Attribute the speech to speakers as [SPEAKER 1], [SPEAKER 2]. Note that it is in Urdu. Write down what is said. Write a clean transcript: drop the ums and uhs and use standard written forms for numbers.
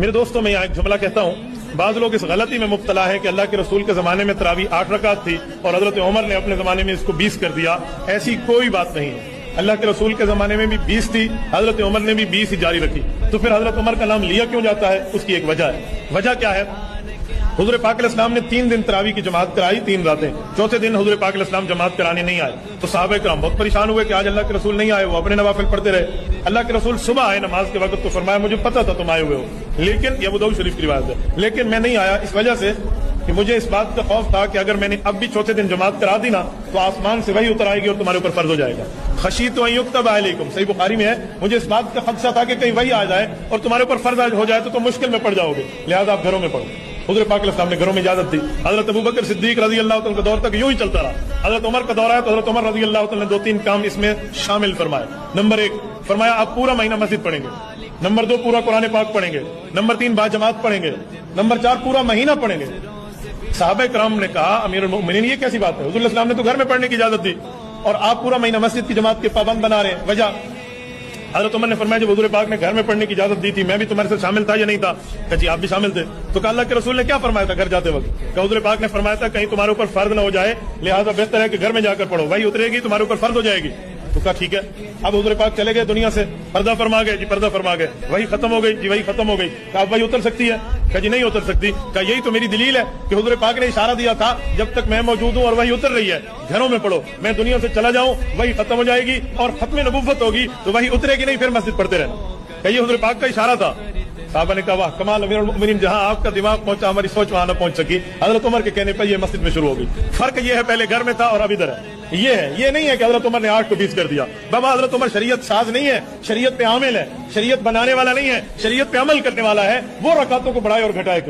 [SPEAKER 1] میرے دوستوں میں یہاں ایک جملہ کہتا ہوں، بعض لوگ اس غلطی میں مبتلا ہے کہ اللہ کے رسول کے زمانے میں تراویح 8 رکعت تھی اور حضرت عمر نے اپنے زمانے میں اس کو 20 کر دیا. ایسی کوئی بات نہیں ہے. اللہ کے رسول کے زمانے میں بھی 20 تھی، حضرت عمر نے بھی 20 ہی جاری رکھی. تو پھر حضرت عمر کا نام لیا کیوں جاتا ہے؟ اس کی ایک وجہ ہے. وجہ کیا ہے؟ حضور پاک علیہ السلام نے 3 دن تراویح کی جماعت کرائی، 3 راتیں. چوتھے دن حضور پاک علیہ السلام جماعت کرانے نہیں آئے تو صحابہ کرام بہت پریشان ہوئے کہ آج اللہ کے رسول نہیں آئے. وہ اپنے نوافل پڑھتے رہے. اللہ کے رسول صبح آئے نماز کے وقت تو فرمایا مجھے پتا تھا تم آئے ہوئے ہو، لیکن یہ ابو داؤد شریف کی روایت ہے، لیکن میں نہیں آیا اس وجہ سے کہ مجھے اس بات کا خوف تھا کہ اگر میں نے اب بھی چوتھے دن جماعت کرا دی نا تو آسمان سے وہی اتر آئے گی اور تمہارے اوپر فرض ہو جائے گا. خشیت ان یکتب علیکم، صحیح بخاری میں ہے، مجھے اس بات کا خدشہ تھا کہ کہیں وہی آ جائے اور تمہارے اوپر فرض ہو جائے تو تم مشکل میں پڑ جاؤ گے، لہذا آپ گھروں میں پڑھو. حضور پاک علیہ السلام نے گھروں میں اجازت دی. حضرت ابوبکر صدیق رضی اللہ عنہ کا دور تک یوں ہی چلتا رہا. حضرت عمر کا دور آیا تو حضرت عمر رضی اللہ عنہ نے 2-3 کام اس میں شامل فرمائے. نمبر 1 فرمایا آپ پورا مہینہ مسجد پڑھیں گے. نمبر 2 پورا قرآن پاک پڑھیں گے. نمبر 3 با جماعت پڑھیں گے. نمبر 4 پورا مہینہ پڑھیں گے. صحابہ کرام نے کہا امیر المؤمنین یہ کیسی بات ہے؟ حضور علیہ السلام نے تو گھر میں پڑھنے کی اجازت دی اور آپ پورا مہینہ مسجد کی جماعت کے پابند بنا رہے ہیں. وجہ حضرت عمر نے فرمایا جب حضور پاک نے گھر میں پڑھنے کی اجازت دی تھی میں بھی تمہارے ساتھ شامل تھا یا نہیں تھا؟ کہ جی آپ بھی شامل تھے. تو کہا اللہ کے رسول نے کیا فرمایا تھا گھر جاتے وقت؟ کہ حضور پاک نے فرمایا تھا کہیں تمہارے اوپر فرض نہ ہو جائے لہٰذا بہتر ہے کہ گھر میں جا کر پڑھو، وہی اترے گی تمہارے اوپر فرض ہو جائے گی. تو کہا ٹھیک ہے. اب حضور پاک چلے گئے دنیا سے، پردہ فرما گئے، جی پردہ فرما گئے، وہی ختم ہو گئی، جی وہی ختم ہو گئی. کہا اب وہی اتر سکتی ہے؟ کہ جی نہیں اتر سکتی. کہا یہی تو میری دلیل ہے کہ حضور پاک نے اشارہ دیا تھا جب تک میں موجود ہوں اور وہی اتر رہی ہے گھروں میں پڑھو. میں دنیا سے چلا جاؤں وہی ختم ہو جائے گی اور ختم نبوت ہوگی تو وہی اترے گی نہیں، پھر مسجد پڑھتے رہنا. کہ یہ حضور پاک کا اشارہ تھا. صحابہ نے کہا واہ کمال امیر المؤمنین، جہاں آپ کا دماغ پہنچا ہماری سوچ وہاں نہ پہنچ سکی. حضرت عمر کے کہنے پر یہ مسجد میں شروع ہو گئی. فرق یہ ہے پہلے گھر میں تھا اور اب ادھر ہے. یہ ہے، یہ نہیں ہے کہ حضرت عمر نے 8 کو 20 کر دیا. بابا حضرت عمر شریعت ساز نہیں ہے، شریعت پہ عامل ہے، شریعت بنانے والا نہیں ہے، شریعت پہ عمل کرنے والا ہے. وہ رکعتوں کو بڑھائے اور گھٹائے.